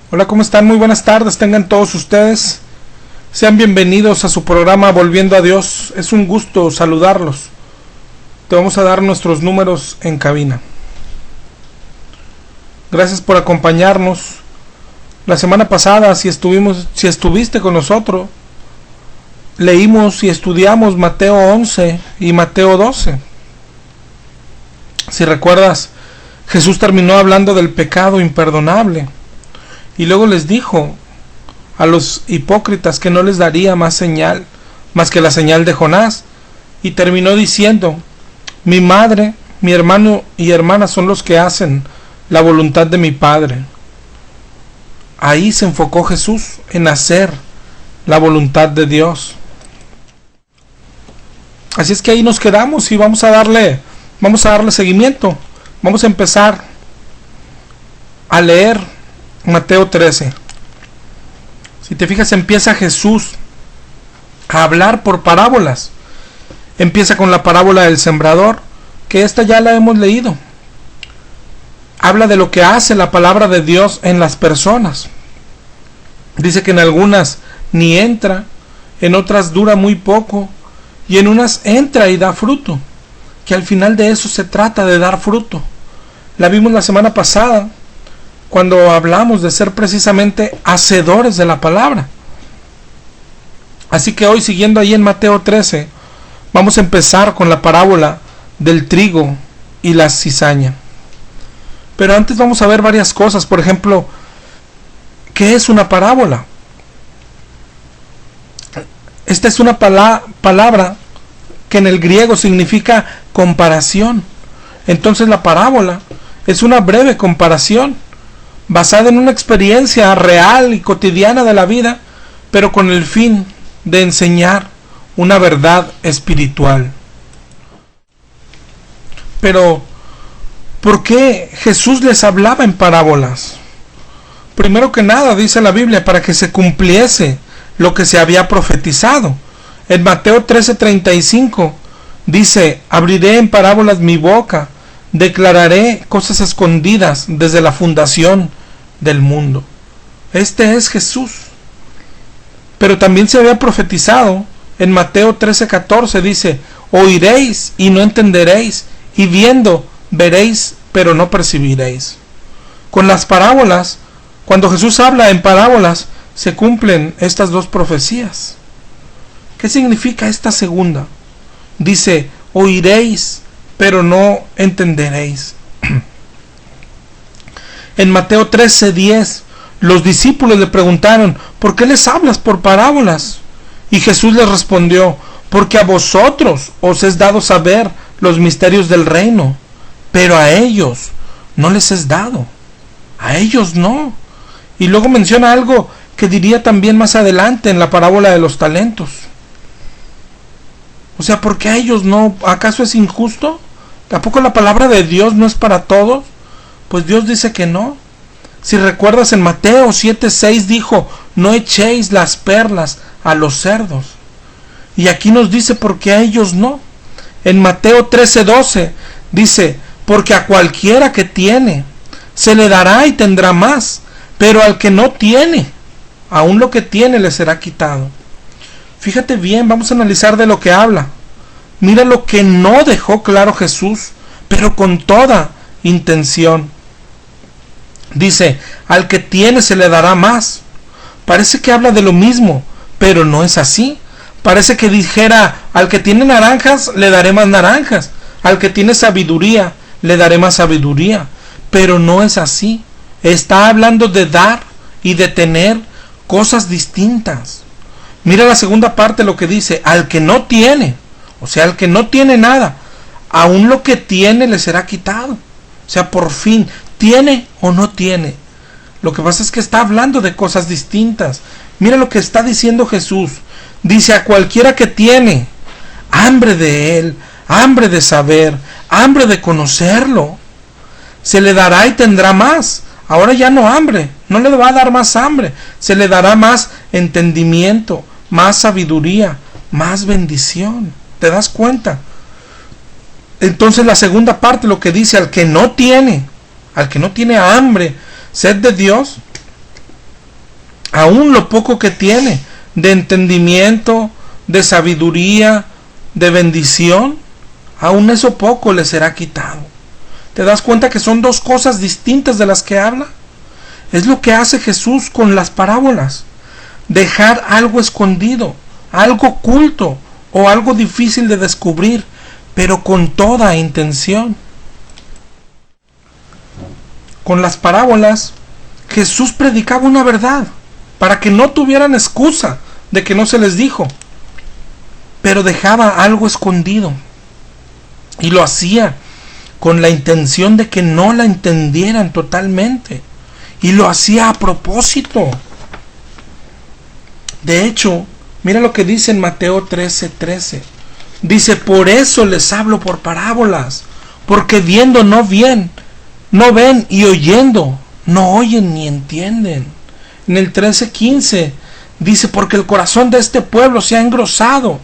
Hola, ¿cómo están? Muy buenas tardes, tengan todos ustedes. Sean bienvenidos a su programa Volviendo a Dios. Es un gusto saludarlos. Te vamos a dar nuestros números en cabina. Gracias por acompañarnos. La semana pasada, si estuviste con nosotros, leímos y estudiamos Mateo 11 y Mateo 12. Si recuerdas, Jesús terminó hablando del pecado imperdonable. Y luego les dijo a los hipócritas que no les daría más señal, más que la señal de Jonás. Y terminó diciendo: mi madre, mi hermano y hermana son los que hacen la voluntad de mi Padre. Ahí se enfocó Jesús, en hacer la voluntad de Dios. Así es que ahí nos quedamos y vamos a darle seguimiento. Vamos a empezar a leer Mateo 13. Si te fijas, empieza Jesús a hablar por parábolas. Empieza con la parábola del sembrador, que esta ya la hemos leído. Habla de lo que hace la palabra de Dios en las personas. Dice que en algunas ni entra, en otras dura muy poco, y en unas entra y da fruto. Que al final de eso se trata, de dar fruto. La vimos la semana pasada, cuando hablamos de ser precisamente hacedores de la palabra. Así que hoy, siguiendo ahí en Mateo 13, vamos a empezar con la parábola del trigo y la cizaña. Pero antes vamos a ver varias cosas. Por ejemplo, ¿qué es una parábola? Esta es una palabra que en el griego significa comparación. Entonces la parábola es una breve comparación basada en una experiencia real y cotidiana de la vida, pero con el fin de enseñar una verdad espiritual. Pero, ¿por qué Jesús les hablaba en parábolas? Primero que nada, dice la Biblia, para que se cumpliese lo que se había profetizado. En Mateo 13:35 dice: abriré en parábolas mi boca, declararé cosas escondidas desde la fundación del mundo. Este es Jesús. Pero también se había profetizado en Mateo 13:14, dice: oiréis y no entenderéis, y viendo veréis, pero no percibiréis. Con las parábolas, cuando Jesús habla en parábolas, se cumplen estas dos profecías. ¿Qué significa esta segunda? Dice: oiréis, pero no entenderéis. En Mateo 13:10, los discípulos le preguntaron: ¿por qué les hablas por parábolas? Y Jesús les respondió: porque a vosotros os es dado saber los misterios del reino, pero a ellos no les es dado. A ellos no. Y luego menciona algo que diría también más adelante en la parábola de los talentos. O sea, ¿por qué a ellos no? ¿Acaso es injusto? ¿Tampoco la palabra de Dios no es para todos? Pues Dios dice que no. Si recuerdas, en Mateo 7:6 dijo: no echéis las perlas a los cerdos. Y aquí nos dice por qué a ellos no. En Mateo 13:12 dice: porque a cualquiera que tiene se le dará y tendrá más, pero al que no tiene, aún lo que tiene le será quitado. Fíjate bien, vamos a analizar de lo que habla. Mira lo que no dejó claro Jesús, pero con toda intención. Dice: al que tiene se le dará más. Parece que habla de lo mismo, pero no es así. Parece que dijera: al que tiene naranjas le daré más naranjas, al que tiene sabiduría le daré más sabiduría. Pero no es así. Está hablando de dar y de tener cosas distintas. Mira la segunda parte, lo que dice: al que no tiene, o sea, al que no tiene nada, aún lo que tiene le será quitado. O sea, por fin, ¿tiene o no tiene? Lo que pasa es que está hablando de cosas distintas. Mira lo que está diciendo Jesús. Dice: a cualquiera que tiene hambre de él, hambre de saber, hambre de conocerlo, se le dará y tendrá más. Ahora ya no hambre, no le va a dar más hambre, se le dará más entendimiento, más sabiduría, más bendición. ¿Te das cuenta? Entonces la segunda parte, lo que dice: al que no tiene hambre, sed de Dios, aún lo poco que tiene de entendimiento, de sabiduría, de bendición, aún eso poco le será quitado. ¿Te das cuenta que son dos cosas distintas de las que habla? Es lo que hace Jesús con las parábolas. Dejar algo escondido, algo oculto o algo difícil de descubrir, pero con toda intención. Con las parábolas, Jesús predicaba una verdad, para que no tuvieran excusa de que no se les dijo, pero dejaba algo escondido, y lo hacía con la intención de que no la entendieran totalmente, y lo hacía a propósito. De hecho, mira lo que dice en Mateo 13:13. Dice, por eso les hablo por parábolas, porque viendo no ven, y oyendo no oyen ni entienden. En el 13:15 dice, porque el corazón de este pueblo se ha engrosado,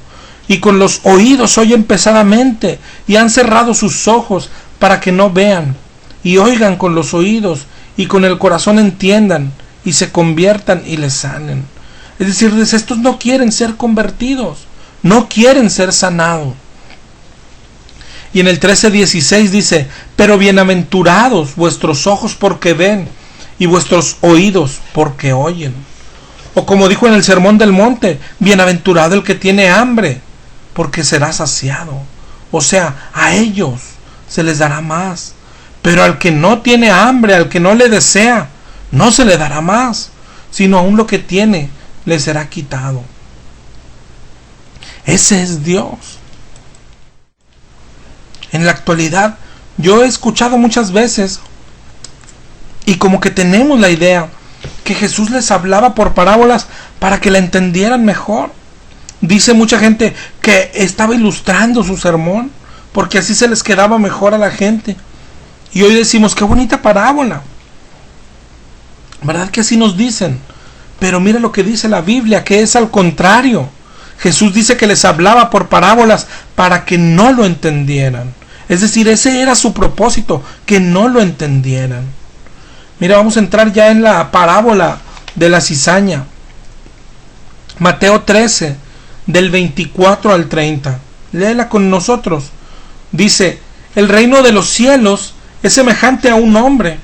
y con los oídos oyen pesadamente, y han cerrado sus ojos para que no vean, y oigan con los oídos, y con el corazón entiendan, y se conviertan y les sanen. Es decir, estos no quieren ser convertidos, no quieren ser sanados. Y en el 13:16 dice, pero bienaventurados vuestros ojos porque ven, y vuestros oídos porque oyen. O como dijo en el Sermón del Monte, bienaventurado el que tiene hambre, porque será saciado. O sea, a ellos se les dará más. Pero al que no tiene hambre, al que no le desea, no se le dará más, sino aún lo que tiene le será quitado. Ese es Dios. En la actualidad, yo he escuchado muchas veces, y como que tenemos la idea, que Jesús les hablaba por parábolas para que la entendieran mejor. Dice mucha gente que estaba ilustrando su sermón, porque así se les quedaba mejor a la gente. Y hoy decimos, qué bonita parábola. ¿Verdad que así nos dicen? Pero mira lo que dice la Biblia, que es al contrario. Jesús dice que les hablaba por parábolas para que no lo entendieran. Es decir, ese era su propósito, que no lo entendieran. Mira, vamos a entrar ya en la parábola de la cizaña. Mateo 13, del 24 al 30. Léela con nosotros. Dice, el reino de los cielos es semejante a un hombre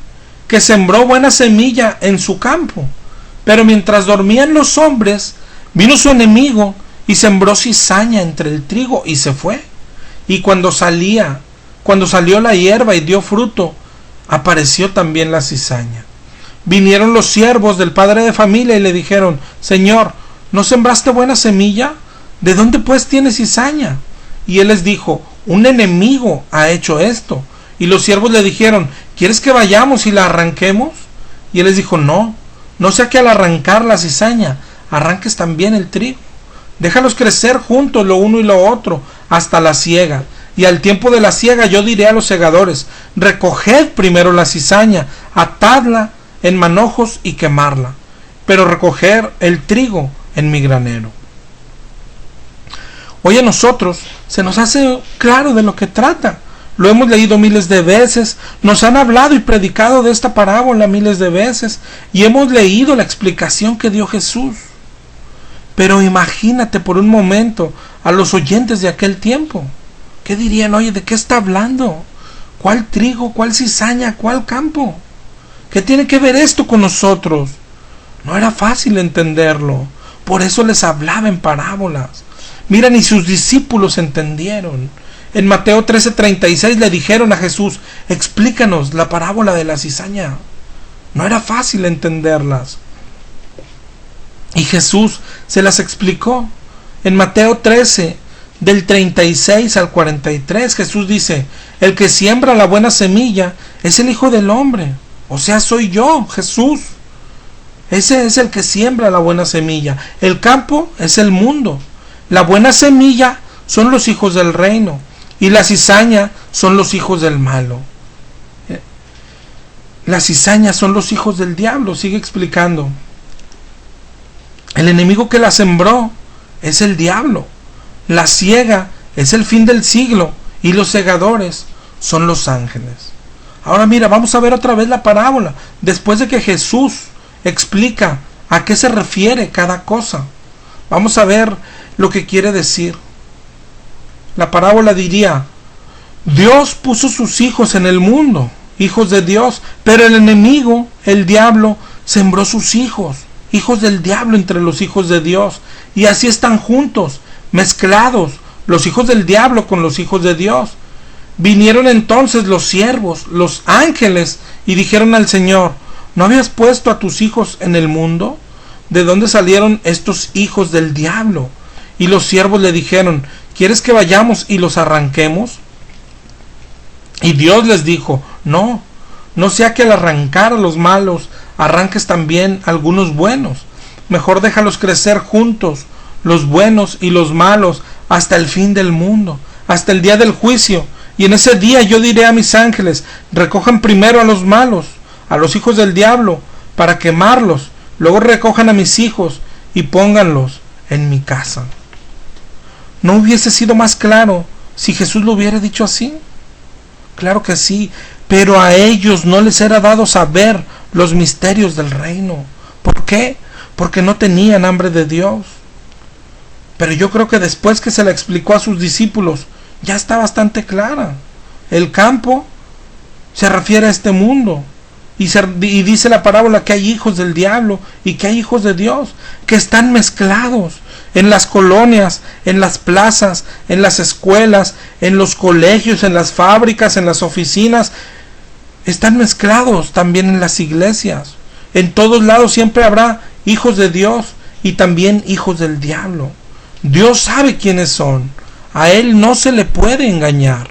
que sembró buena semilla en su campo. Pero mientras dormían los hombres, vino su enemigo y sembró cizaña entre el trigo y se fue. Y cuando salió la hierba y dio fruto, apareció también la cizaña. Vinieron los siervos del padre de familia y le dijeron, Señor, ¿no sembraste buena semilla? ¿De dónde pues tienes cizaña? Y él les dijo, un enemigo ha hecho esto. Y los siervos le dijeron, ¿quieres que vayamos y la arranquemos? Y él les dijo, no sea que al arrancar la cizaña, arranques también el trigo. Déjalos crecer juntos lo uno y lo otro, hasta la siega. Y al tiempo de la siega yo diré a los segadores, recoged primero la cizaña, atadla en manojos y quemarla, pero recoger el trigo en mi granero. Hoy a nosotros se nos hace claro de lo que trata. Lo hemos leído miles de veces, nos han hablado y predicado de esta parábola miles de veces, y hemos leído la explicación que dio Jesús. Pero imagínate por un momento a los oyentes de aquel tiempo. ¿Qué dirían? Oye, ¿de qué está hablando? ¿Cuál trigo? ¿Cuál cizaña? ¿Cuál campo? ¿Qué tiene que ver esto con nosotros? No era fácil entenderlo. Por eso les hablaba en parábolas. Mira, ni sus discípulos entendieron. En Mateo 13:36 le dijeron a Jesús, explícanos la parábola de la cizaña. No era fácil entenderlas. Y Jesús se las explicó. En Mateo 13, del 36 al 43, Jesús dice, el que siembra la buena semilla es el Hijo del Hombre. O sea, soy yo, Jesús. Ese es el que siembra la buena semilla. El campo es el mundo. La buena semilla son los hijos del reino. Y la cizaña son los hijos del malo. La cizaña son los hijos del diablo. Sigue explicando. El enemigo que la sembró es el diablo. La siega es el fin del siglo. Y los segadores son los ángeles. Ahora mira, vamos a ver otra vez la parábola. Después de que Jesús explica ¿A qué se refiere cada cosa? Vamos a ver lo que quiere decir. La parábola diría: Dios puso sus hijos en el mundo, hijos de Dios, pero el enemigo, el diablo, sembró sus hijos, hijos del diablo, entre los hijos de Dios, y así están juntos, mezclados, los hijos del diablo con los hijos de Dios. Vinieron entonces los siervos, los ángeles, y dijeron al Señor: ¿no habías puesto a tus hijos en el mundo? ¿De dónde salieron estos hijos del diablo? Y los siervos le dijeron: ¿quieres que vayamos y los arranquemos? Y Dios les dijo: no sea que al arrancar a los malos arranques también algunos buenos. Mejor déjalos crecer juntos, los buenos y los malos, hasta el fin del mundo, hasta el día del juicio. Y en ese día yo diré a mis ángeles: recojan primero a los malos, a los hijos del diablo, para quemarlos. Luego recojan a mis hijos y pónganlos en mi casa. ¿No hubiese sido más claro si Jesús lo hubiera dicho así? Claro que sí, pero a ellos no les era dado saber los misterios del reino. ¿Por qué? Porque no tenían hambre de Dios. Pero yo creo que después que se le explicó a sus discípulos, ya está bastante clara. El campo se refiere a este mundo. Y dice la parábola que hay hijos del diablo y que hay hijos de Dios, que están mezclados en las colonias, en las plazas, en las escuelas, en los colegios, en las fábricas, en las oficinas. Están mezclados también en las iglesias. En todos lados siempre habrá hijos de Dios y también hijos del diablo. Dios sabe quiénes son. A Él no se le puede engañar.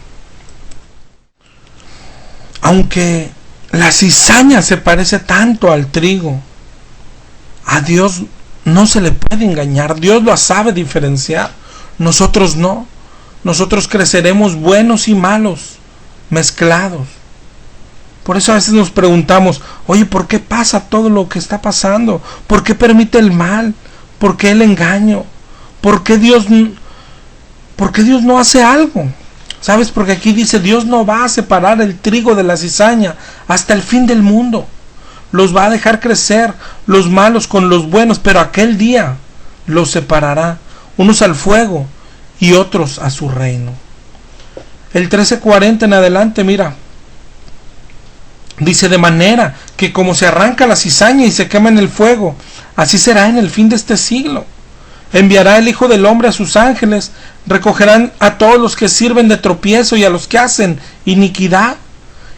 Aunque la cizaña se parece tanto al trigo, a Dios no se le puede engañar. Dios lo sabe diferenciar. Nosotros no. Nosotros creceremos buenos y malos, mezclados. Por eso a veces nos preguntamos: oye, ¿por qué pasa todo lo que está pasando? ¿Por qué permite el mal? ¿Por qué el engaño? ¿Por qué Dios no hace algo? ¿Sabes? Porque aquí dice: Dios no va a separar el trigo de la cizaña hasta el fin del mundo. Los va a dejar crecer, los malos con los buenos, pero aquel día los separará, unos al fuego y otros a su reino. El 13:40 en adelante, mira, dice: de manera que como se arranca la cizaña y se quema en el fuego, así será en el fin de este siglo. Enviará el Hijo del Hombre a sus ángeles, recogerán a todos los que sirven de tropiezo y a los que hacen iniquidad,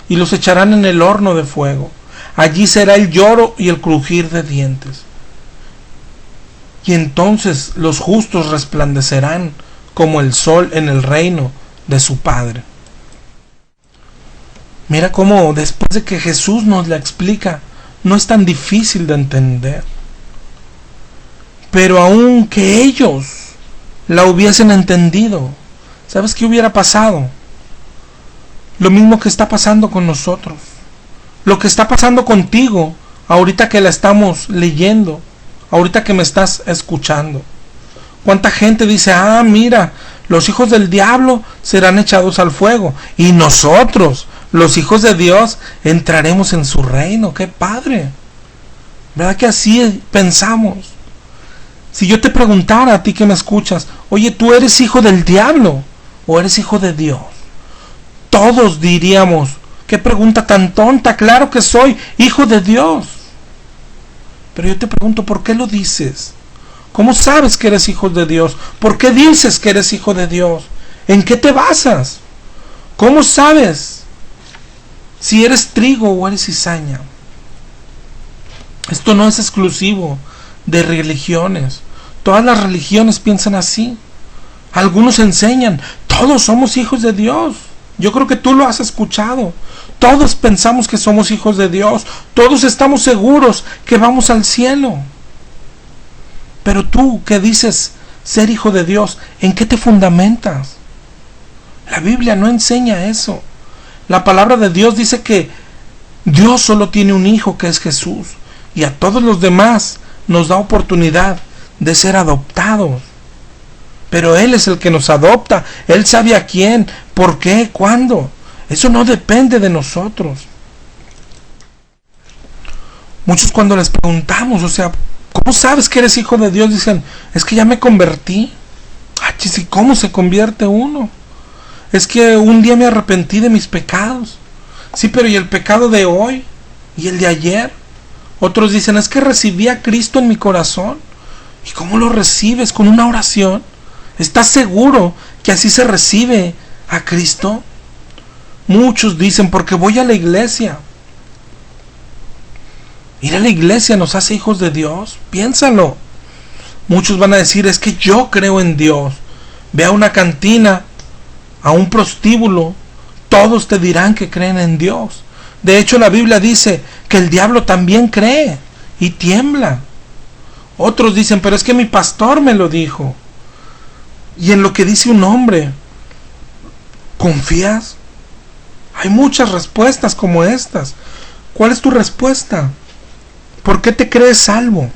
y los echarán en el horno de fuego. Allí será el lloro y el crujir de dientes. Y entonces los justos resplandecerán como el sol en el reino de su Padre. Mira cómo después de que Jesús nos la explica, no es tan difícil de entender. Pero aunque ellos la hubiesen entendido, ¿sabes qué hubiera pasado? Lo mismo que está pasando con nosotros. Lo que está pasando contigo, ahorita que la estamos leyendo, ahorita que me estás escuchando. ¿Cuánta gente dice: ah, mira, los hijos del diablo serán echados al fuego, y nosotros, los hijos de Dios, entraremos en su reino? ¡Qué padre! ¿Verdad que así pensamos? Si yo te preguntara a ti que me escuchas: oye, ¿tú eres hijo del diablo o eres hijo de Dios? Todos diríamos: qué pregunta tan tonta, claro que soy hijo de Dios. Pero yo te pregunto: ¿por qué lo dices? ¿Cómo sabes que eres hijo de Dios? ¿Por qué dices que eres hijo de Dios? ¿En qué te basas? ¿Cómo sabes si eres trigo o eres cizaña? Esto no es exclusivo de religiones. Todas las religiones piensan así. Algunos enseñan: todos somos hijos de Dios. Yo creo que tú lo has escuchado. Todos pensamos que somos hijos de Dios. Todos estamos seguros que vamos al cielo. Pero tú que dices ser hijo de Dios, ¿en qué te fundamentas? La Biblia no enseña eso. La palabra de Dios dice que Dios solo tiene un hijo, que es Jesús, y a todos los demás nos da oportunidad de ser adoptados. Pero Él es el que nos adopta. Él sabe a quién, por qué, cuándo. Eso no depende de nosotros. Muchos, cuando les preguntamos, ¿Cómo sabes que eres hijo de Dios? Dicen, es que ya me convertí. ¿Y cómo se convierte uno? Es que un día me arrepentí de mis pecados. Sí, pero ¿y el pecado de hoy? ¿Y el de ayer? Otros dicen, es que recibí a Cristo en mi corazón. ¿Y cómo lo recibes? ¿Con una oración? ¿Estás seguro que así se recibe a Cristo? Muchos dicen, porque voy a la iglesia. Ir a la iglesia nos hace hijos de Dios. Piénsalo. Muchos van a decir, es que yo creo en Dios. Ve a una cantina, a un prostíbulo, todos te dirán que creen en Dios. De hecho, la Biblia dice que el diablo también cree y tiembla. Otros dicen, pero es que mi pastor me lo dijo. Y en lo que dice un hombre, ¿confías? Hay muchas respuestas como estas. ¿Cuál es tu respuesta? ¿Por qué te crees salvo?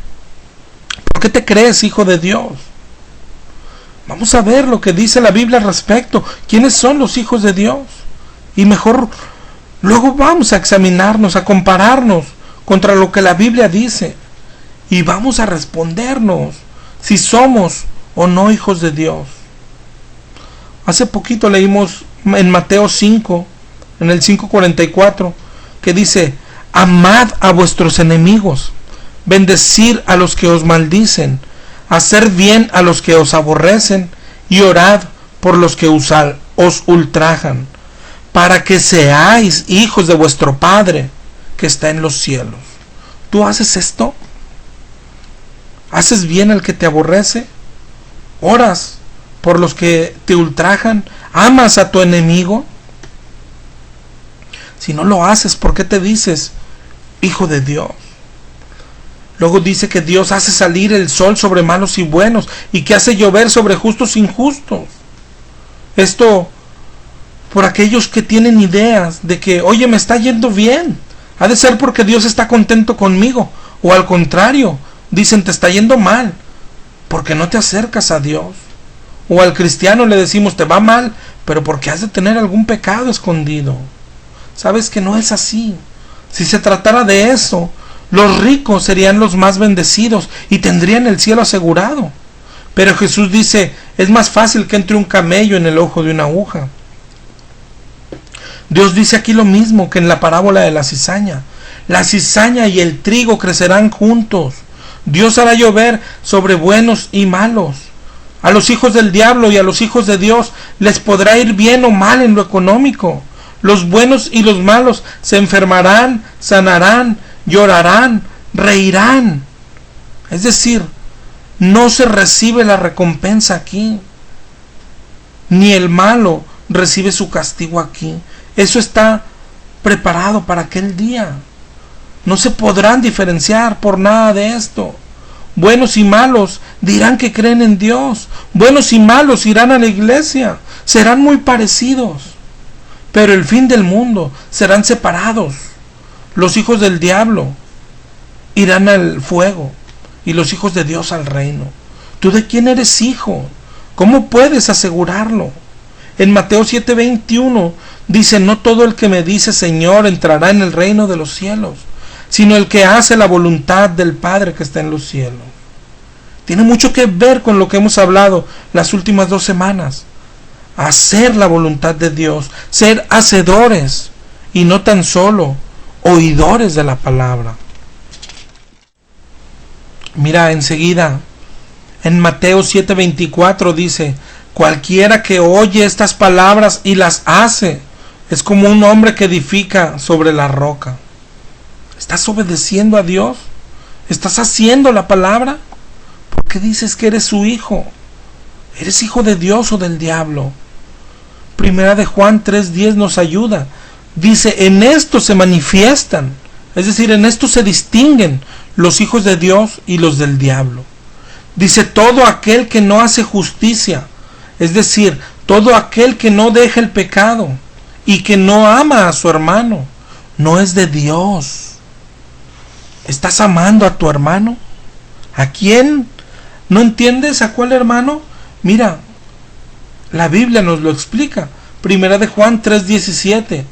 ¿Por qué te crees hijo de Dios? Vamos a ver lo que dice la Biblia al respecto. ¿Quiénes son los hijos de Dios? Y mejor, luego vamos a examinarnos, a compararnos contra lo que la Biblia dice. Y vamos a respondernos si somos o no hijos de Dios. Hace poquito leímos en Mateo 5, en el 5:44, que dice, amad a vuestros enemigos, bendecid a los que os maldicen, hacer bien a los que os aborrecen, y orad por los que os ultrajan, para que seáis hijos de vuestro Padre que está en los cielos. ¿Tú haces esto? ¿Haces bien al que te aborrece? ¿Oras por los que te ultrajan? ¿Amas a tu enemigo? Si no lo haces, ¿por qué te dices hijo de Dios? Luego dice que Dios hace salir el sol sobre malos y buenos, y que hace llover sobre justos e injustos. Esto por aquellos que tienen ideas de que, oye, me está yendo bien, ha de ser porque Dios está contento conmigo, o al contrario, dicen, te está yendo mal, porque no te acercas a Dios. O al cristiano le decimos, te va mal, pero porque has de tener algún pecado escondido. Sabes que no es así. Si se tratara de eso, los ricos serían los más bendecidos y tendrían el cielo asegurado. Pero Jesús dice, es más fácil que entre un camello en el ojo de una aguja. Dios dice aquí lo mismo que en la parábola de la cizaña. La cizaña y el trigo crecerán juntos. Dios hará llover sobre buenos y malos. A los hijos del diablo y a los hijos de Dios les podrá ir bien o mal en lo económico. Los buenos y los malos se enfermarán, sanarán, llorarán, reirán. Es decir, no se recibe la recompensa aquí, ni el malo recibe su castigo aquí. Eso está preparado para aquel día. No se podrán diferenciar por nada de esto. Buenos y malos dirán que creen en Dios. Buenos y malos irán a la iglesia. Serán muy parecidos. Pero el fin del mundo serán separados. Los hijos del diablo irán al fuego y los hijos de Dios al reino. ¿Tú de quién eres hijo? ¿Cómo puedes asegurarlo? En Mateo 7:21 dice, no todo el que me dice Señor entrará en el reino de los cielos, sino el que hace la voluntad del Padre que está en los cielos. Tiene mucho que ver con lo que hemos hablado las últimas 2 semanas. Hacer la voluntad de Dios, ser hacedores y no tan solo oidores de la palabra. Mira, enseguida, en Mateo 7:24 dice, cualquiera que oye estas palabras y las hace, es como un hombre que edifica sobre la roca. ¿Estás obedeciendo a Dios? ¿Estás haciendo la palabra? ¿Por qué dices que eres su hijo? ¿Eres hijo de Dios o del diablo? Primera de Juan 3:10 nos ayuda. Dice, en esto se manifiestan, es decir, en esto se distinguen los hijos de Dios y los del diablo. Dice, todo aquel que no hace justicia, es decir, todo aquel que no deja el pecado y que no ama a su hermano, no es de Dios. ¿Estás amando a tu hermano? ¿A quién? ¿No entiendes a cuál hermano? Mira, la Biblia nos lo explica. Primera de Juan 3:17.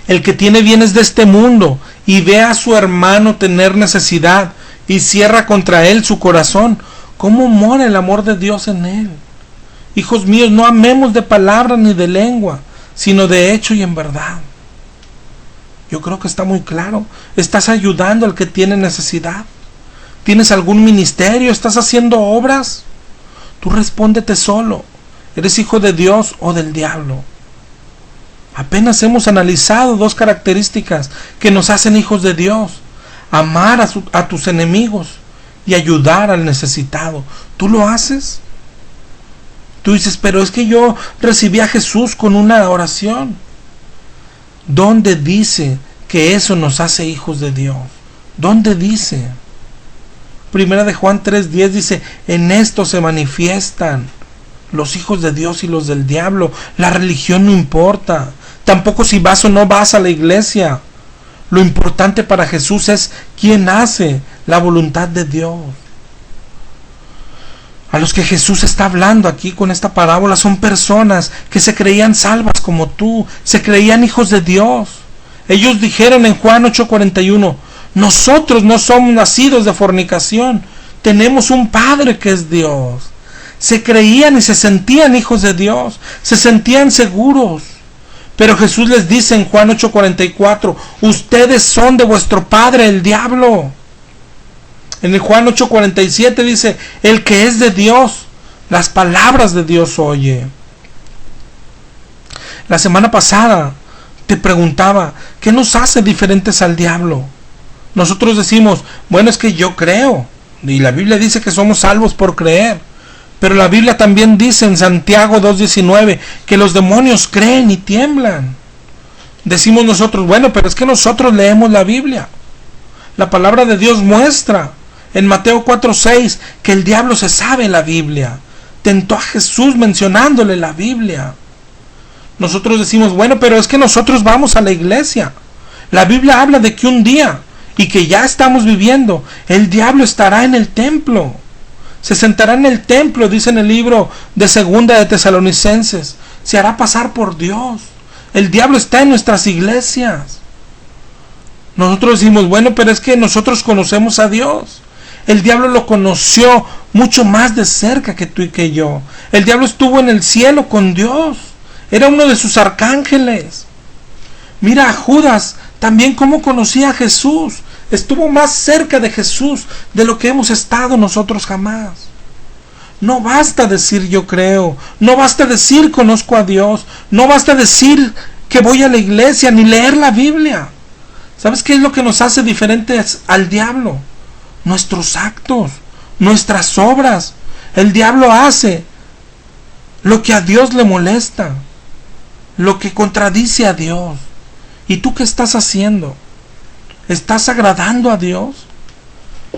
El que tiene bienes de este mundo y ve a su hermano tener necesidad y cierra contra él su corazón, ¿cómo mora el amor de Dios en él? Hijos míos, no amemos de palabra ni de lengua, sino de hecho y en verdad. Yo creo que está muy claro. ¿Estás ayudando al que tiene necesidad? ¿Tienes algún ministerio? ¿Estás haciendo obras? Tú respóndete solo. ¿Eres hijo de Dios o del diablo? Apenas hemos analizado dos características que nos hacen hijos de Dios: amar a tus enemigos y ayudar al necesitado. ¿Tú lo haces? Tú dices, pero es que yo recibí a Jesús con una oración. ¿Dónde dice que eso nos hace hijos de Dios? ¿Dónde dice? Primera de Juan 3:10 dice, en esto se manifiestan los hijos de Dios y los del diablo. La religión no importa, tampoco si vas o no vas a la iglesia. Lo importante para Jesús es quién hace la voluntad de Dios. A los que Jesús está hablando aquí con esta parábola son personas que se creían salvas como tú, se creían hijos de Dios. Ellos dijeron en Juan 8:41, nosotros no somos nacidos de fornicación, tenemos un Padre que es Dios. Se creían y se sentían hijos de Dios, se sentían seguros. Pero Jesús les dice en Juan 8:44, ustedes son de vuestro padre el diablo. En el Juan 8:47 dice, el que es de Dios, las palabras de Dios oye. La semana pasada te preguntaba, ¿qué nos hace diferentes al diablo? Nosotros decimos, bueno, es que yo creo, y la Biblia dice que somos salvos por creer. Pero la Biblia también dice en Santiago 2:19 que los demonios creen y tiemblan. Decimos nosotros, bueno, pero es que nosotros leemos la Biblia. La palabra de Dios muestra en Mateo 4:6 que el diablo se sabe la Biblia. Tentó a Jesús mencionándole la Biblia. Nosotros decimos, bueno, pero es que nosotros vamos a la iglesia. La Biblia habla de que un día, y que ya estamos viviendo, el diablo estará en el templo. Se sentará en el templo, dice en el libro de Segunda de Tesalonicenses. Se hará pasar por Dios. El diablo está en nuestras iglesias. Nosotros decimos, bueno, pero es que nosotros conocemos a Dios. El diablo lo conoció mucho más de cerca que tú y que yo. El diablo estuvo en el cielo con Dios. Era uno de sus arcángeles. Mira a Judas, también cómo conocía a Jesús. Estuvo más cerca de Jesús de lo que hemos estado nosotros jamás. No basta decir yo creo, no basta decir conozco a Dios, no basta decir que voy a la iglesia ni leer la Biblia. ¿Sabes qué es lo que nos hace diferentes al diablo? Nuestros actos, nuestras obras. El diablo hace lo que a Dios le molesta, lo que contradice a Dios. ¿Y tú qué estás haciendo? ¿Estás agradando a Dios?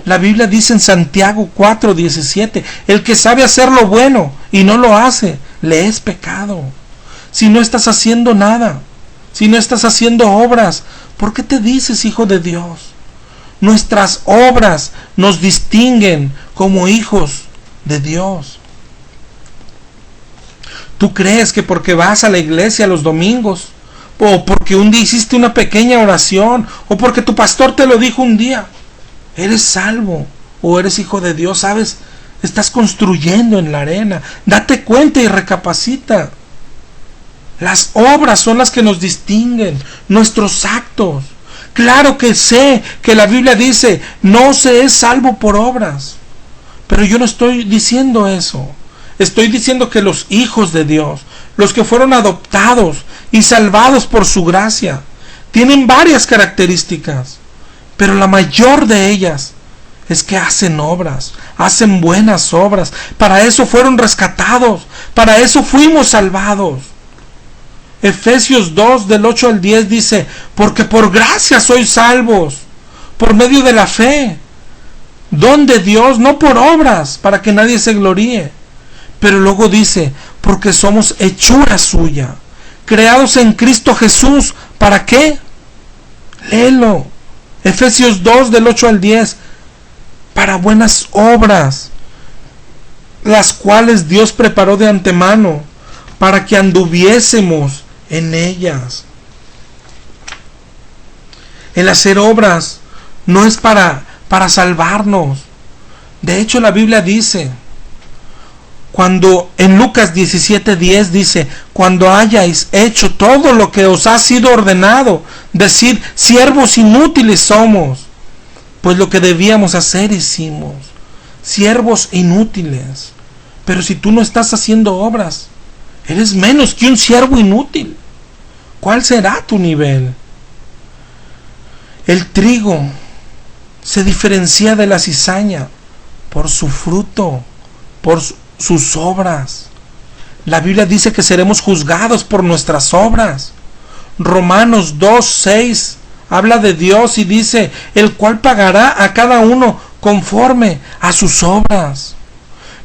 La Biblia dice en Santiago 4:17, el que sabe hacer lo bueno y no lo hace, le es pecado. Si no estás haciendo nada, si no estás haciendo obras, ¿por qué te dices hijo de Dios? Nuestras obras nos distinguen como hijos de Dios. ¿Tú crees que porque vas a la iglesia los domingos, o porque un día hiciste una pequeña oración, o porque tu pastor te lo dijo un día, eres salvo o eres hijo de Dios? ¿Sabes? Estás construyendo en la arena. Date cuenta y recapacita. Las obras son las que nos distinguen, nuestros actos. Claro que sé que la Biblia dice, no se es salvo por obras. Pero yo no estoy diciendo eso. Estoy diciendo que los hijos de Dios, los que fueron adoptados y salvados por su gracia, tienen varias características, pero la mayor de ellas es que hacen obras, hacen buenas obras. Para eso fueron rescatados, para eso fuimos salvados. Efesios 2 del 8 al 10 dice, porque por gracia sois salvos, por medio de la fe, don de Dios, no por obras, para que nadie se gloríe. Pero luego dice, porque somos hechura suya, creados en Cristo Jesús. ¿Para qué? Léelo. Efesios 2 del 8 al 10. Para buenas obras, las cuales Dios preparó de antemano, para que anduviésemos en ellas. El hacer obras no es para para salvarnos. De hecho, la Biblia dice, cuando en Lucas 17:10 dice, cuando hayáis hecho todo lo que os ha sido ordenado, decid, siervos inútiles somos, pues lo que debíamos hacer hicimos. Siervos inútiles. Pero si tú no estás haciendo obras, eres menos que un siervo inútil. ¿Cuál será tu nivel? El trigo se diferencia de la cizaña por su fruto, por sus obras. La Biblia dice que seremos juzgados por nuestras obras. Romanos 2:6 habla de Dios y dice, el cual pagará a cada uno conforme a sus obras.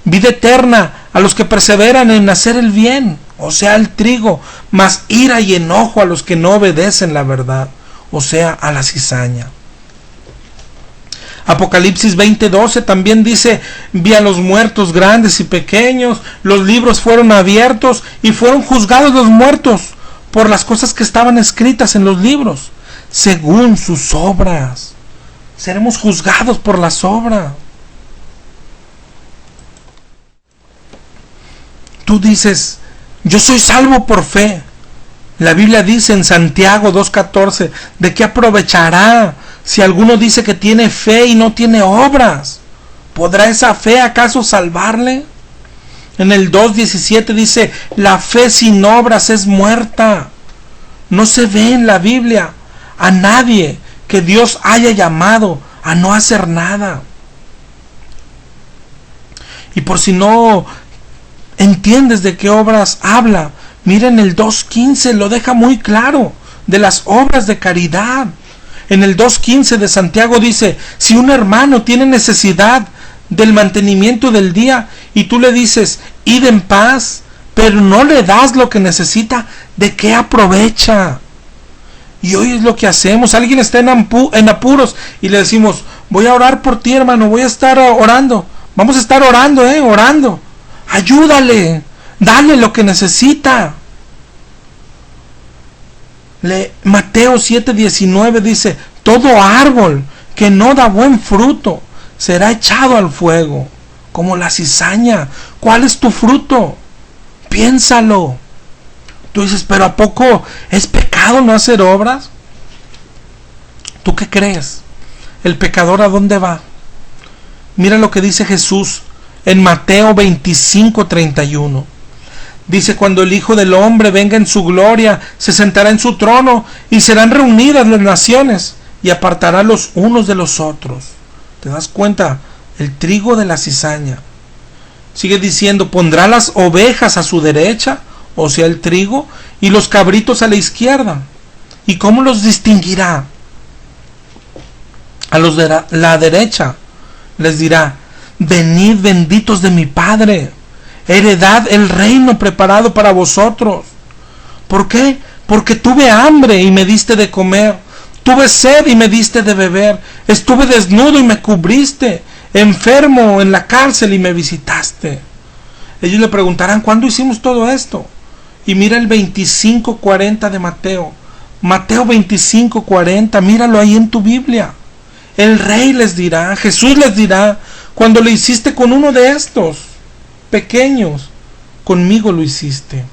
Vida eterna a los que perseveran en hacer el bien, o sea, el trigo, mas ira y enojo a los que no obedecen la verdad, o sea, a la cizaña. Apocalipsis 20:12 también dice, vi a los muertos grandes y pequeños, los libros fueron abiertos y fueron juzgados los muertos por las cosas que estaban escritas en los libros, según sus obras. Seremos juzgados por las obras. Tú dices, yo soy salvo por fe. La Biblia dice en Santiago 2:14, ¿de qué aprovechará si alguno dice que tiene fe y no tiene obras? ¿Podrá esa fe acaso salvarle? En el 2:17 dice, la fe sin obras es muerta. No se ve en la Biblia a nadie que Dios haya llamado a no hacer nada. Y por si no entiendes de qué obras habla, miren el 2:15, lo deja muy claro, de las obras de caridad. En el 2:15 de Santiago dice, si un hermano tiene necesidad del mantenimiento del día y tú le dices, id en paz, pero no le das lo que necesita, ¿de qué aprovecha? Y hoy es lo que hacemos. Alguien está en apuros y le decimos, voy a orar por ti, hermano, voy a estar orando. Vamos a estar orando, orando. Ayúdale, dale lo que necesita. Mateo 7:19 dice, todo árbol que no da buen fruto será echado al fuego, como la cizaña. ¿Cuál es tu fruto? Piénsalo. Tú dices, pero ¿a poco es pecado no hacer obras? ¿Tú qué crees? ¿El pecador a dónde va? Mira lo que dice Jesús en Mateo 25:31. Dice, cuando el Hijo del Hombre venga en su gloria, se sentará en su trono y serán reunidas las naciones y apartará los unos de los otros. ¿Te das cuenta? El trigo de la cizaña. Sigue diciendo, pondrá las ovejas a su derecha, o sea el trigo, y los cabritos a la izquierda. ¿Y cómo los distinguirá? A los de la derecha les dirá, venid benditos de mi Padre, heredad el reino preparado para vosotros. ¿Por qué? Porque tuve hambre y me diste de comer, tuve sed y me diste de beber, estuve desnudo y me cubriste, enfermo en la cárcel y me visitaste. Ellos le preguntarán, ¿cuándo hicimos todo esto? Y mira el 25:40 de Mateo. Mateo 25:40, míralo ahí en tu Biblia. El Rey les dirá, Jesús les dirá, cuando lo hiciste con uno de estos pequeños, conmigo lo hiciste.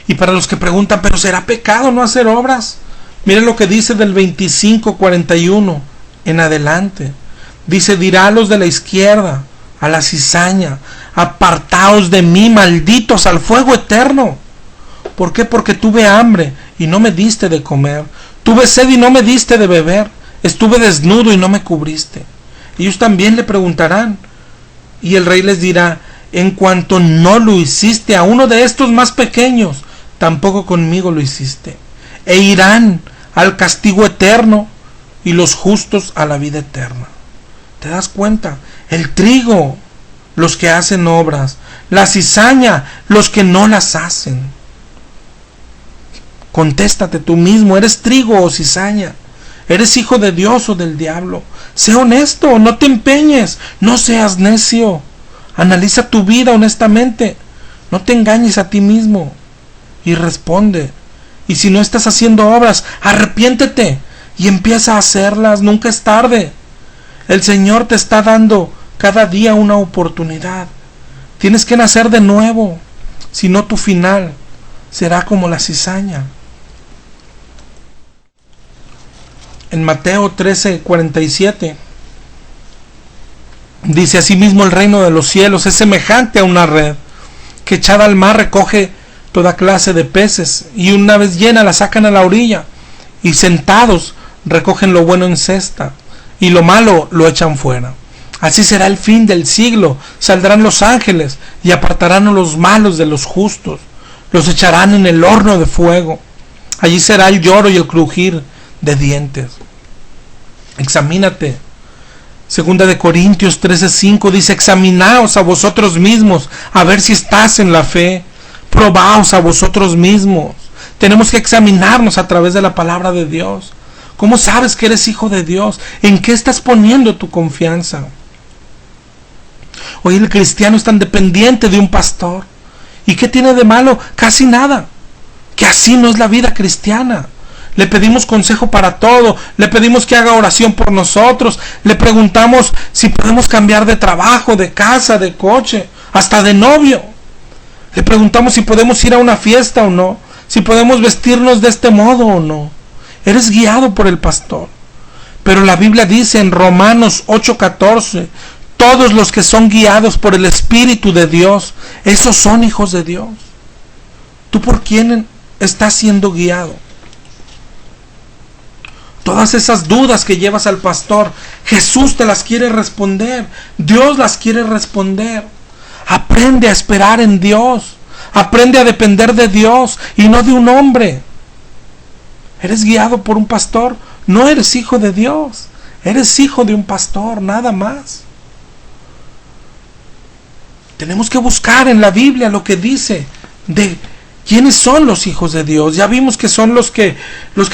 Y para los que preguntan, ¿pero será pecado no hacer obras? Miren lo que dice del 25:41 en adelante. Dice, dirá a los de la izquierda, a la cizaña, apartaos de mí, malditos, al fuego eterno. ¿Por qué? Porque tuve hambre y no me diste de comer, tuve sed y no me diste de beber, estuve desnudo y no me cubriste. Ellos también le preguntarán, y el Rey les dirá, en cuanto no lo hiciste a uno de estos más pequeños, tampoco conmigo lo hiciste. E irán al castigo eterno y los justos a la vida eterna. ¿Te das cuenta? El trigo, los que hacen obras; la cizaña, los que no las hacen. Contéstate tú mismo, ¿eres trigo o cizaña? ¿Eres hijo de Dios o del diablo? Sé honesto, no te empeñes, no seas necio. Analiza tu vida honestamente, no te engañes a ti mismo y responde. Y si no estás haciendo obras, arrepiéntete y empieza a hacerlas. Nunca es tarde. El Señor te está dando cada día una oportunidad. Tienes que nacer de nuevo, si no tu final será como la cizaña. En Mateo 13:47 dice: asimismo el reino de los cielos es semejante a una red que echada al mar recoge toda clase de peces, y una vez llena la sacan a la orilla, y sentados recogen lo bueno en cesta, y lo malo lo echan fuera. Así será el fin del siglo. Saldrán los ángeles y apartarán a los malos de los justos, los echarán en el horno de fuego. Allí será el lloro y el crujir de dientes. Examínate. Segunda de Corintios 13:5 dice: examinaos a vosotros mismos a ver si estás en la fe. Probaos a vosotros mismos. Tenemos que examinarnos a través de la palabra de Dios. ¿Cómo sabes que eres hijo de Dios? ¿En qué estás poniendo tu confianza? Hoy el cristiano es tan dependiente de un pastor. ¿Y qué tiene de malo? Casi nada. Que así no es la vida cristiana. Le pedimos consejo para todo, le pedimos que haga oración por nosotros, le preguntamos si podemos cambiar de trabajo, de casa, de coche, hasta de novio. Le preguntamos si podemos ir a una fiesta o no, si podemos vestirnos de este modo o no. Eres guiado por el pastor. Pero la Biblia dice en Romanos 8:14, todos los que son guiados por el Espíritu de Dios, esos son hijos de Dios. ¿Tú por quién estás siendo guiado? Todas esas dudas que llevas al pastor, Jesús te las quiere responder. Dios las quiere responder. Aprende a esperar en Dios. Aprende a depender de Dios y no de un hombre. ¿Eres guiado por un pastor? No eres hijo de Dios. Eres hijo de un pastor, nada más. Tenemos que buscar en la Biblia lo que dice de quiénes son los hijos de Dios. Ya vimos que son los que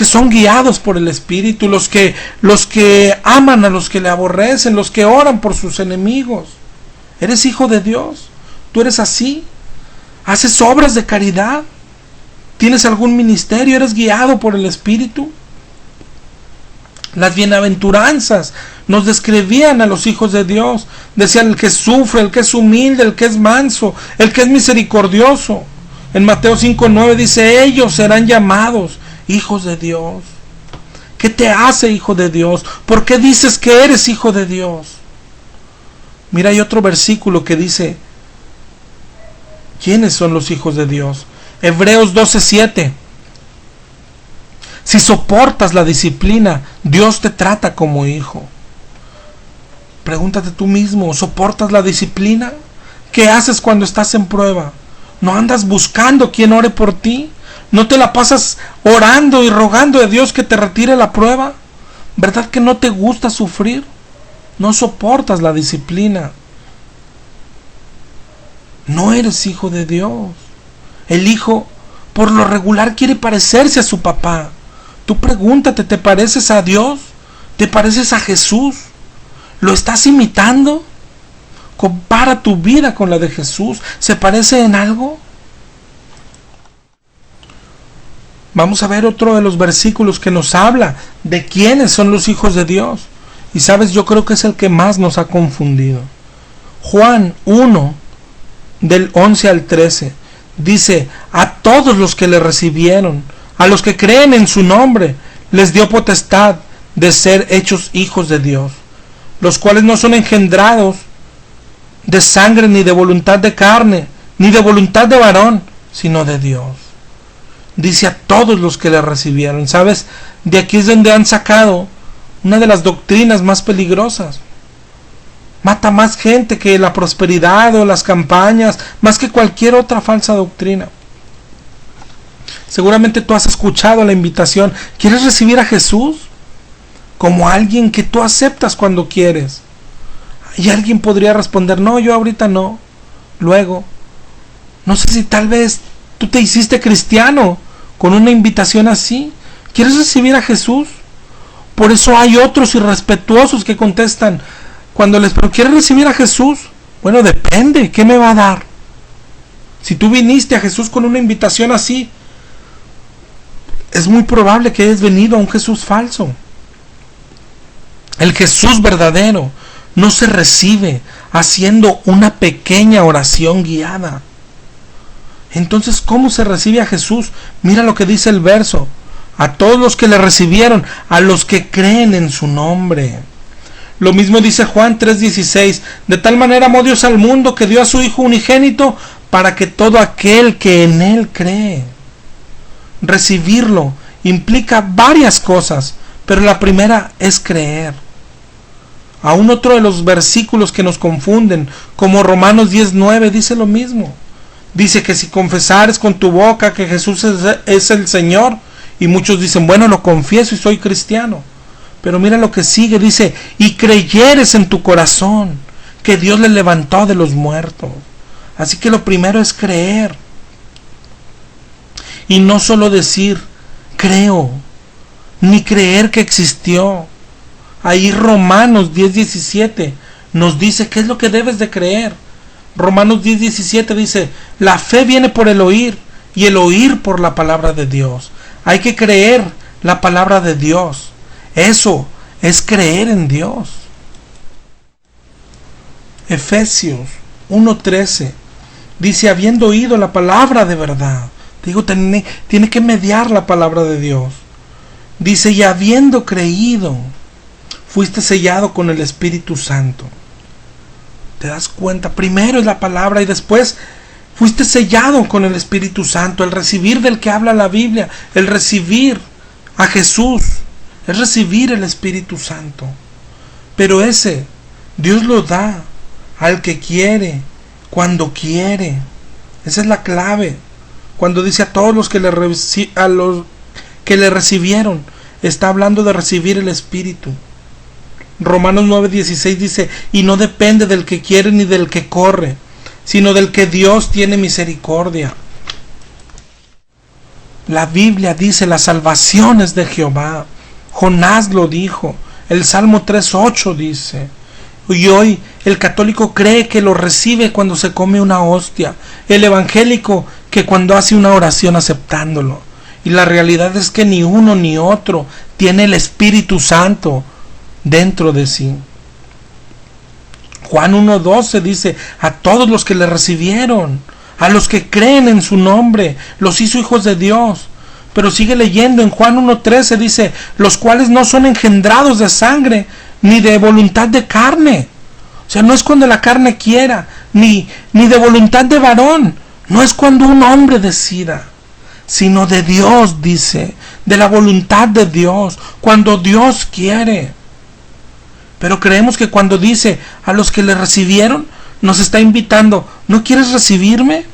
son guiados por el Espíritu, los que aman a los que le aborrecen, los que oran por sus enemigos. ¿Eres hijo de Dios? ¿Tú eres así? ¿Haces obras de caridad? ¿Tienes algún ministerio? ¿Eres guiado por el Espíritu? Las bienaventuranzas nos describían a los hijos de Dios. Decían: el que sufre, el que es humilde, el que es manso, el que es misericordioso. En Mateo 5:9 dice: ellos serán llamados hijos de Dios. ¿Qué te hace hijo de Dios? ¿Por qué dices que eres hijo de Dios? Mira, hay otro versículo que dice: ¿quiénes son los hijos de Dios? Hebreos 12:7. Si soportas la disciplina, Dios te trata como hijo. Pregúntate tú mismo: ¿soportas la disciplina? ¿Qué haces cuando estás en prueba? ¿No andas buscando quien ore por ti? ¿No te la pasas orando y rogando a Dios que te retire la prueba? ¿Verdad que no te gusta sufrir? No soportas la disciplina. No eres hijo de Dios. El hijo, por lo regular, quiere parecerse a su papá. Tú pregúntate: ¿te pareces a Dios? ¿Te pareces a Jesús? ¿Lo estás imitando? Compara tu vida con la de Jesús. ¿Se parece en algo? Vamos a ver otro de los versículos que nos habla de quiénes son los hijos de Dios. Y sabes, yo creo que es el que más nos ha confundido. Juan 1, del 11 al 13, dice: a todos los que le recibieron, a los que creen en su nombre, les dio potestad de ser hechos hijos de Dios, los cuales no son engendrados de sangre, ni de voluntad de carne, ni de voluntad de varón, sino de Dios. Dice: a todos los que le recibieron. ¿Sabes? De aquí es donde han sacado una de las doctrinas más peligrosas. Mata más gente que la prosperidad o las campañas, más que cualquier otra falsa doctrina. Seguramente tú has escuchado la invitación: ¿quieres recibir a Jesús? Como alguien que tú aceptas cuando quieres. Y alguien podría responder: no, yo ahorita no. Luego, no sé si tal vez tú te hiciste cristiano con una invitación así. ¿Quieres recibir a Jesús? Por eso hay otros irrespetuosos que contestan cuando les pregunto: ¿quieres recibir a Jesús? Bueno, depende, ¿qué me va a dar? Si tú viniste a Jesús con una invitación así, es muy probable que hayas venido a un Jesús falso. El Jesús verdadero no se recibe haciendo una pequeña oración guiada. Entonces, ¿cómo se recibe a Jesús? Mira lo que dice el verso: a todos los que le recibieron, a los que creen en su nombre. Lo mismo dice Juan 3:16: de tal manera amó Dios al mundo que dio a su Hijo unigénito para que todo aquel que en él cree. Recibirlo implica varias cosas, pero la primera es creer. Aún otro de los versículos que nos confunden, como Romanos 10:9, dice lo mismo. Dice que si confesares con tu boca que Jesús es el Señor, y muchos dicen, bueno, lo confieso y soy cristiano. Pero mira lo que sigue, dice, y creyeres en tu corazón que Dios le levantó de los muertos. Así que lo primero es creer. Y no solo decir, creo, ni creer que existió. Ahí Romanos 10:17 nos dice qué es lo que debes de creer. Romanos 10:17 dice, la fe viene por el oír, y el oír por la palabra de Dios. Hay que creer la palabra de Dios. Eso es creer en Dios. Efesios 1:13 dice, habiendo oído la palabra de verdad. Digo, tiene que mediar la palabra de Dios. Dice, y habiendo creído, fuiste sellado con el Espíritu Santo. ¿Te das cuenta? Primero es la palabra y después fuiste sellado con el Espíritu Santo. El recibir del que habla la Biblia, el recibir a Jesús, es recibir el Espíritu Santo. Pero ese Dios lo da al que quiere, cuando quiere. Esa es la clave. Cuando dice a todos los que le recibieron, está hablando de recibir el Espíritu. Romanos 9:16 dice, y no depende del que quiere ni del que corre, sino del que Dios tiene misericordia. La Biblia dice, la salvación es de Jehová. Jonás lo dijo. El Salmo 3:8 dice. Y hoy el católico cree que lo recibe cuando se come una hostia. El evangélico que cuando hace una oración aceptándolo. Y la realidad es que ni uno ni otro tiene el Espíritu Santo dentro de sí. Juan 1:12 dice, a todos los que le recibieron, a los que creen en su nombre, los hizo hijos de Dios. Pero sigue leyendo en Juan 1:13, dice, los cuales no son engendrados de sangre, ni de voluntad de carne. O sea, no es cuando la carne quiera, ni de voluntad de varón. No es cuando un hombre decida, sino de Dios, dice, de la voluntad de Dios, cuando Dios quiere. Pero creemos que cuando dice a los que le recibieron, nos está invitando, ¿no quieres recibirme?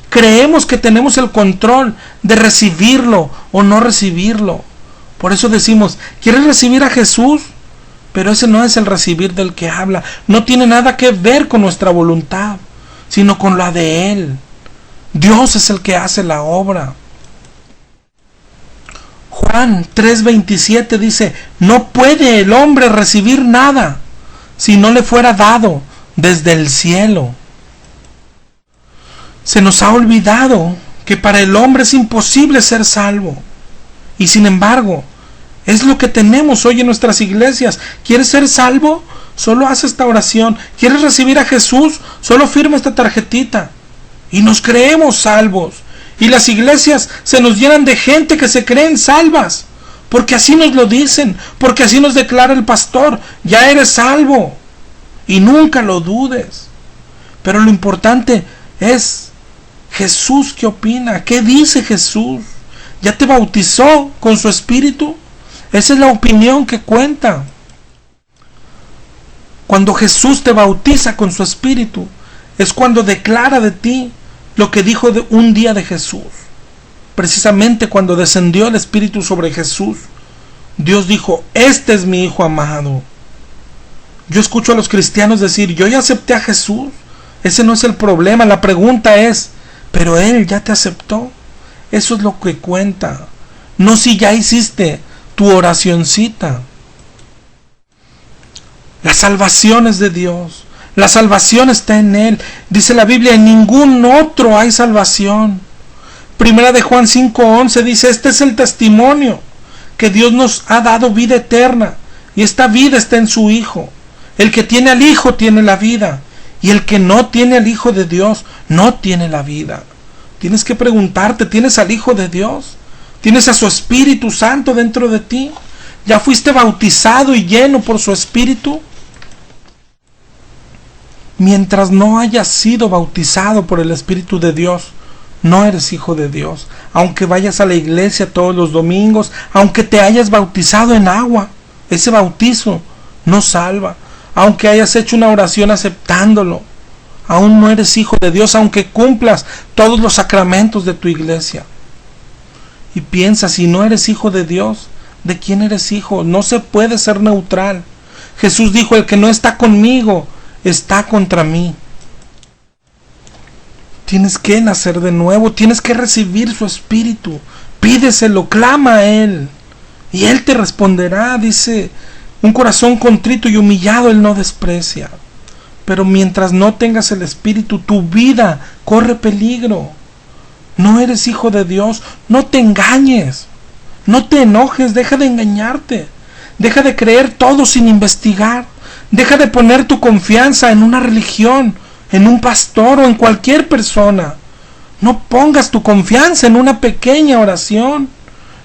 Creemos que tenemos el control de recibirlo o no recibirlo. Por eso decimos, ¿quieres recibir a Jesús? Pero ese no es el recibir del que habla. No tiene nada que ver con nuestra voluntad, sino con la de Él. Dios es el que hace la obra. Juan 3:27 dice, no puede el hombre recibir nada si no le fuera dado desde el cielo. Se nos ha olvidado que para el hombre es imposible ser salvo. Y sin embargo, es lo que tenemos hoy en nuestras iglesias. ¿Quieres ser salvo? Solo haz esta oración. ¿Quieres recibir a Jesús? Solo firma esta tarjetita. Y nos creemos salvos. Y las iglesias se nos llenan de gente que se creen salvas. Porque así nos lo dicen. Porque así nos declara el pastor. Ya eres salvo. Y nunca lo dudes. Pero lo importante es Jesús, ¿qué opina? ¿Qué dice Jesús? ¿Ya te bautizó con su Espíritu? Esa es la opinión que cuenta. Cuando Jesús te bautiza con su Espíritu, es cuando declara de ti lo que dijo de un día de Jesús. Precisamente cuando descendió el Espíritu sobre Jesús, Dios dijo, este es mi Hijo amado. Yo escucho a los cristianos decir, yo ya acepté a Jesús. Ese no es el problema. La pregunta es, ¿pero Él ya te aceptó? Eso es lo que cuenta. No si ya hiciste tu oracioncita. La salvación es de Dios. La salvación está en Él. Dice la Biblia, en ningún otro hay salvación. Primera de Juan 5:11 dice, este es el testimonio, que Dios nos ha dado vida eterna, y esta vida está en su Hijo. El que tiene al Hijo tiene la vida, y el que no tiene al Hijo de Dios no tiene la vida. Tienes que preguntarte, ¿tienes al Hijo de Dios? ¿Tienes a su Espíritu Santo dentro de ti? ¿Ya fuiste bautizado y lleno por su Espíritu? Mientras no hayas sido bautizado por el Espíritu de Dios, no eres hijo de Dios. Aunque vayas a la iglesia todos los domingos, aunque te hayas bautizado en agua, ese bautizo no salva. Aunque hayas hecho una oración aceptándolo, aún no eres hijo de Dios, aunque cumplas todos los sacramentos de tu iglesia. Y piensa, si no eres hijo de Dios, ¿de quién eres hijo? No se puede ser neutral. Jesús dijo, el que no está conmigo, está contra mí. Tienes que nacer de nuevo, tienes que recibir su Espíritu. Pídeselo, clama a Él, y Él te responderá. Dice, un corazón contrito y humillado Él no desprecia. Pero mientras no tengas el Espíritu, tu vida corre peligro. No eres hijo de Dios, no te engañes, no te enojes, deja de engañarte, deja de creer todo sin investigar, deja de poner tu confianza en una religión, en un pastor o en cualquier persona. No pongas tu confianza en una pequeña oración,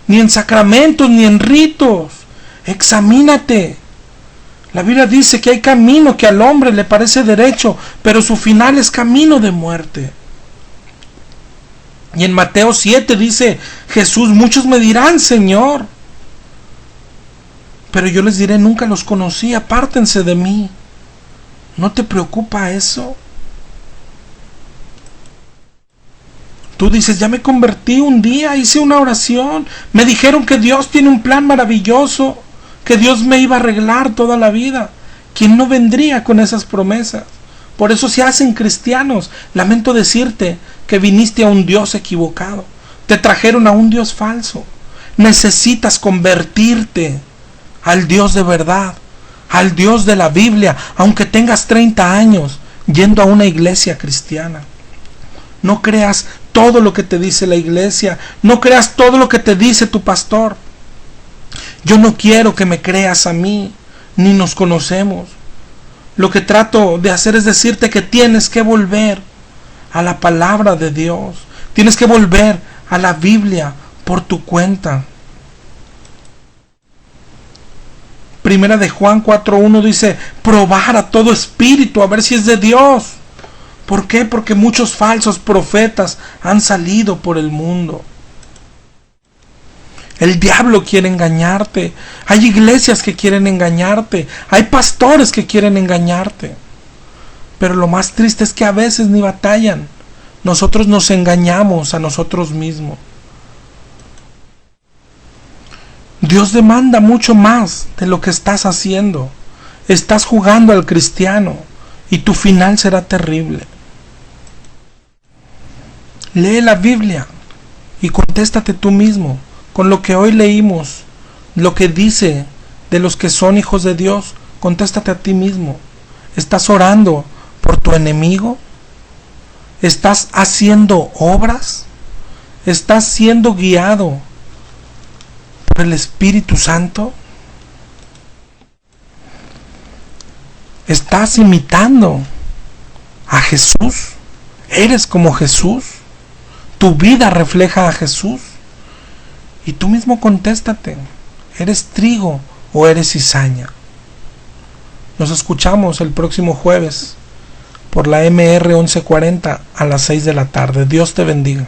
ni en sacramentos, ni en ritos. Examínate. La Biblia dice que hay camino que al hombre le parece derecho, pero su final es camino de muerte. Y en Mateo 7 dice Jesús, muchos me dirán, Señor, pero yo les diré, nunca los conocí, apártense de mí. ¿No te preocupa eso? Tú dices, ya me convertí un día, hice una oración, me dijeron que Dios tiene un plan maravilloso, que Dios me iba a arreglar toda la vida. ¿Quién no vendría con esas promesas? Por eso se hacen cristianos. Lamento decirte que viniste a un Dios equivocado. Te trajeron a un Dios falso. Necesitas convertirte al Dios de verdad, al Dios de la Biblia, aunque tengas 30 años yendo a una iglesia cristiana. No creas todo lo que te dice la iglesia, no creas todo lo que te dice tu pastor. Yo no quiero que me creas a mí, ni nos conocemos. Lo que trato de hacer es decirte que tienes que volver a la palabra de Dios. Tienes que volver a la Biblia por tu cuenta. Primera de Juan 4:1 dice, probar a todo espíritu, a ver si es de Dios. ¿Por qué? Porque muchos falsos profetas han salido por el mundo. El diablo quiere engañarte. Hay iglesias que quieren engañarte. Hay pastores que quieren engañarte. Pero lo más triste es que a veces ni batallan. Nosotros nos engañamos a nosotros mismos. Dios demanda mucho más de lo que estás haciendo. Estás jugando al cristiano y tu final será terrible. Lee la Biblia y contéstate tú mismo. Con lo que hoy leímos, lo que dice de los que son hijos de Dios, contéstate a ti mismo. ¿Estás orando por tu enemigo? ¿Estás haciendo obras? ¿Estás siendo guiado por el Espíritu Santo? ¿Estás imitando a Jesús? ¿Eres como Jesús? ¿Tu vida refleja a Jesús? Y tú mismo contéstate, ¿eres trigo o eres cizaña? Nos escuchamos el próximo jueves por la MR 1140 a las 6 de la tarde. Dios te bendiga.